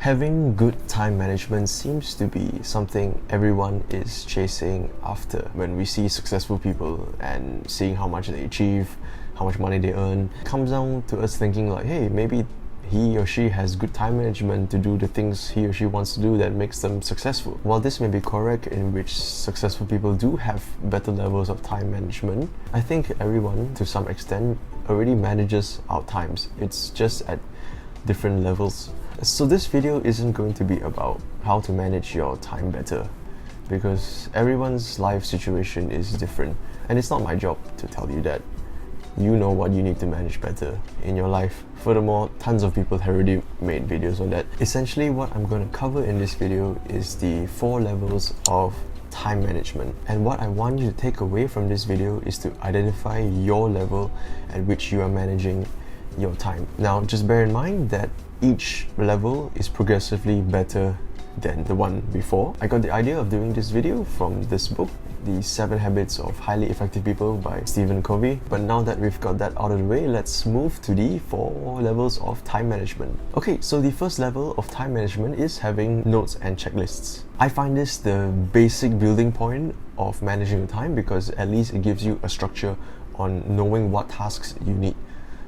Having good time management seems to be something everyone is chasing after. When we see successful people and seeing how much they achieve, how much money they earn, it comes down to us thinking like, hey, maybe he or she has good time management to do the things he or she wants to do that makes them successful. While this may be correct, in which successful people do have better levels of time management, I think everyone, to some extent, already manages our times. It's just at different levels. So this video isn't going to be about how to manage your time better, because everyone's life situation is different, and it's not my job to tell you that. You know what you need to manage better in your life. Furthermore, tons of people have already made videos on that. Essentially, what I'm going to cover in this video is the 4 levels of time management, and what I want you to take away from this video is to identify your level at which you are managing your time. Now, just bear in mind that each level is progressively better than the one before. I got the idea of doing this video from this book, The 7 Habits of Highly Effective People by Stephen Covey. But now that we've got that out of the way, let's move to the 4 levels of time management. Okay, so the first level of time management is having notes and checklists. I find this the basic building point of managing your time, because at least it gives you a structure on knowing what tasks you need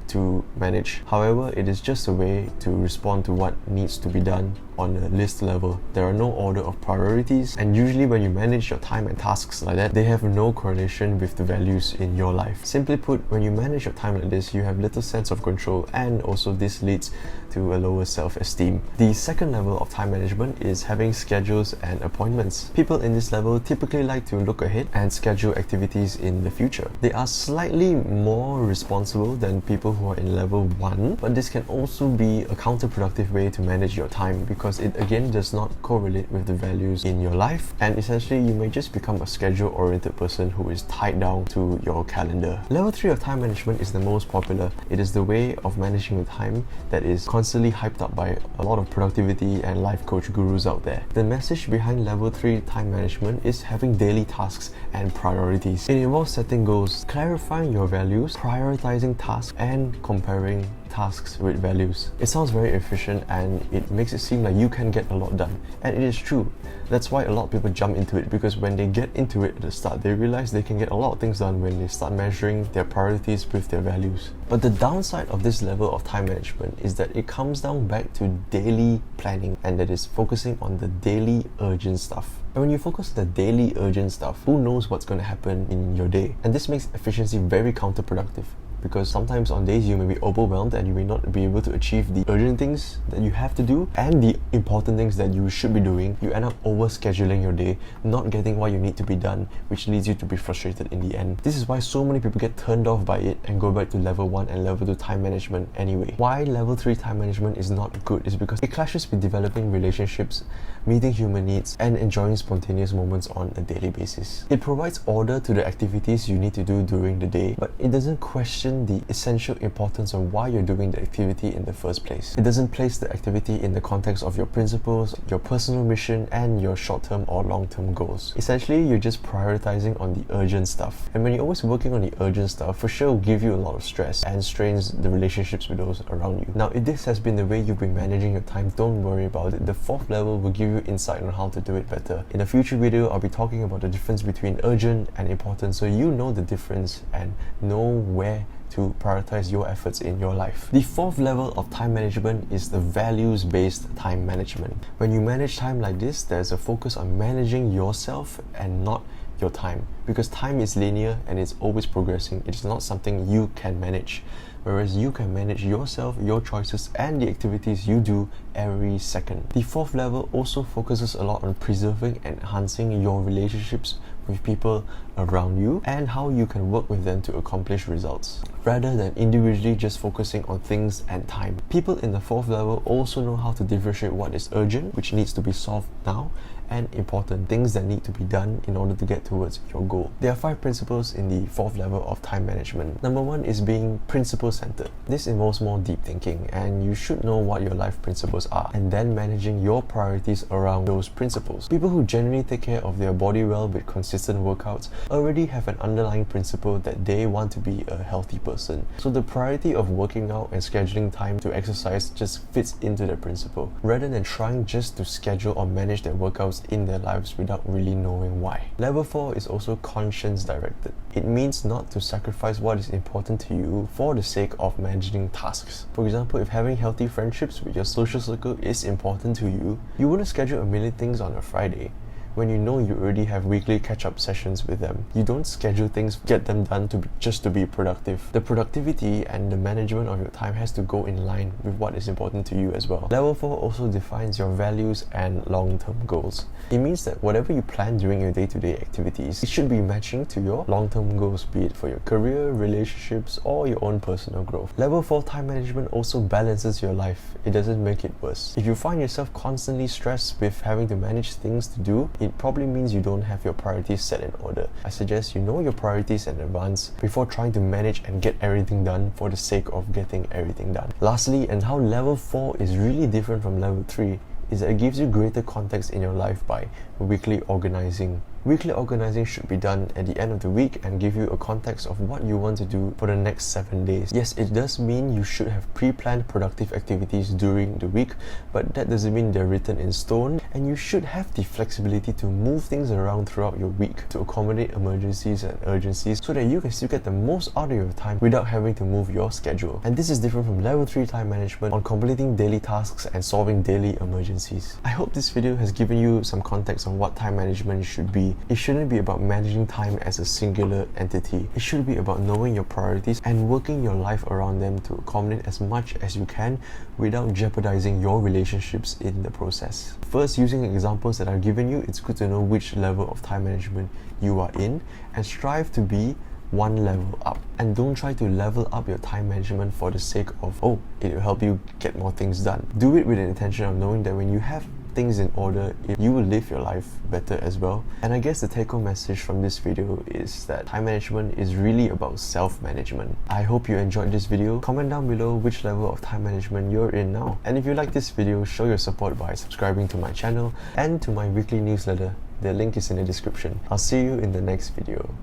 to manage. However, it is just a way to respond to what needs to be done on a list level. There are no order of priorities, and usually when you manage your time and tasks like that, they have no correlation with the values in your life. Simply put, when you manage your time like this, you have little sense of control, and also this leads to a lower self-esteem. The second level of time management is having schedules and appointments. People in this level typically like to look ahead and schedule activities in the future. They are slightly more responsible than people who are in level 1, but this can also be a counterproductive way to manage your time, because it again does not correlate with the values in your life, and essentially you may just become a schedule-oriented person who is tied down to your calendar. Level 3 of time management is the most popular. It is the way of managing your time that is constantly hyped up by a lot of productivity and life coach gurus out there. The message behind level 3 time management is having daily tasks and priorities. It involves setting goals, clarifying your values, prioritizing tasks, and comparing tasks with values. It sounds very efficient, and it makes it seem like you can get a lot done, and it is true. That's why a lot of people jump into it, because when they get into it at the start, they realize they can get a lot of things done when they start measuring their priorities with their values. But the downside of this level of time management is that it comes down back to daily planning, and that is focusing on the daily urgent stuff. And when you focus on the daily urgent stuff, who knows what's going to happen in your day? And this makes efficiency very counterproductive, because sometimes on days you may be overwhelmed and you may not be able to achieve the urgent things that you have to do and the important things that you should be doing. You end up overscheduling your day, not getting what you need to be done, which leads you to be frustrated in the end. This is why so many people get turned off by it and go back to level 1 and level 2 time management anyway. Why level 3 time management is not good is because it clashes with developing relationships, meeting human needs, and enjoying spontaneous moments on a daily basis. It provides order to the activities you need to do during the day, but it doesn't question the essential importance of why you're doing the activity in the first place. It doesn't place the activity in the context of your principles, your personal mission, and your short-term or long-term goals. Essentially, you're just prioritizing on the urgent stuff. And when you're always working on the urgent stuff, for sure will give you a lot of stress and strains the relationships with those around you. Now, if this has been the way you've been managing your time, don't worry about it. The 4th level will give you insight on how to do it better. In a future video, I'll be talking about the difference between urgent and important, so you know the difference and know where to prioritize your efforts in your life. The 4th level of time management is the values-based time management. When you manage time like this, there's a focus on managing yourself and not your time, because time is linear and it's always progressing. It's not something you can manage, whereas you can manage yourself, your choices, and the activities you do every second. The 4th level also focuses a lot on preserving and enhancing your relationships with people around you and how you can work with them to accomplish results, rather than individually just focusing on things and time. People in the 4th level also know how to differentiate what is urgent, which needs to be solved now, and important things that need to be done in order to get towards your goal. There are 5 principles in the 4th level of time management. Number 1 is being principle-centered. This involves more deep thinking, and you should know what your life principles are, and then managing your priorities around those principles. People who genuinely take care of their body well with consistent workouts already have an underlying principle that they want to be a healthy person. So the priority of working out and scheduling time to exercise just fits into the principle, rather than trying just to schedule or manage their workouts in their lives without really knowing why. Level 4 is also conscience directed. It means not to sacrifice what is important to you for the sake of managing tasks. For example, if having healthy friendships with your social circle is important to you, you wouldn't schedule a million things on a Friday when you know you already have weekly catch-up sessions with them. You don't schedule things, get them done just to be productive. The productivity and the management of your time has to go in line with what is important to you as well. Level 4 also defines your values and long-term goals. It means that whatever you plan during your day-to-day activities, it should be matching to your long-term goals, be it for your career, relationships, or your own personal growth. Level 4 time management also balances your life. It doesn't make it worse. If you find yourself constantly stressed with having to manage things to do, it probably means you don't have your priorities set in order. I suggest you know your priorities in advance before trying to manage and get everything done for the sake of getting everything done. Lastly, and how level 4 is really different from level 3, is that it gives you greater context in your life by weekly organizing. Weekly organizing should be done at the end of the week and give you a context of what you want to do for the next 7 days. Yes, it does mean you should have pre-planned productive activities during the week, but that doesn't mean they're written in stone, and you should have the flexibility to move things around throughout your week to accommodate emergencies and urgencies so that you can still get the most out of your time without having to move your schedule. And this is different from level 3 time management on completing daily tasks and solving daily emergencies. I hope this video has given you some context on what time management should be. It shouldn't be about managing time as a singular entity. It should be about knowing your priorities and working your life around them to accommodate as much as you can without jeopardizing your relationships in the process. First, using examples that I've given you, it's good to know which level of time management you are in and strive to be one level up. And don't try to level up your time management for the sake of, oh, it will help you get more things done. Do it with the intention of knowing that when you have things in order, you will live your life better as well. And I guess the take-home message from this video is that time management is really about self-management. I hope you enjoyed this video. Comment down below which level of time management you're in now. And if you like this video, show your support by subscribing to my channel and to my weekly newsletter. The link is in the description. I'll see you in the next video.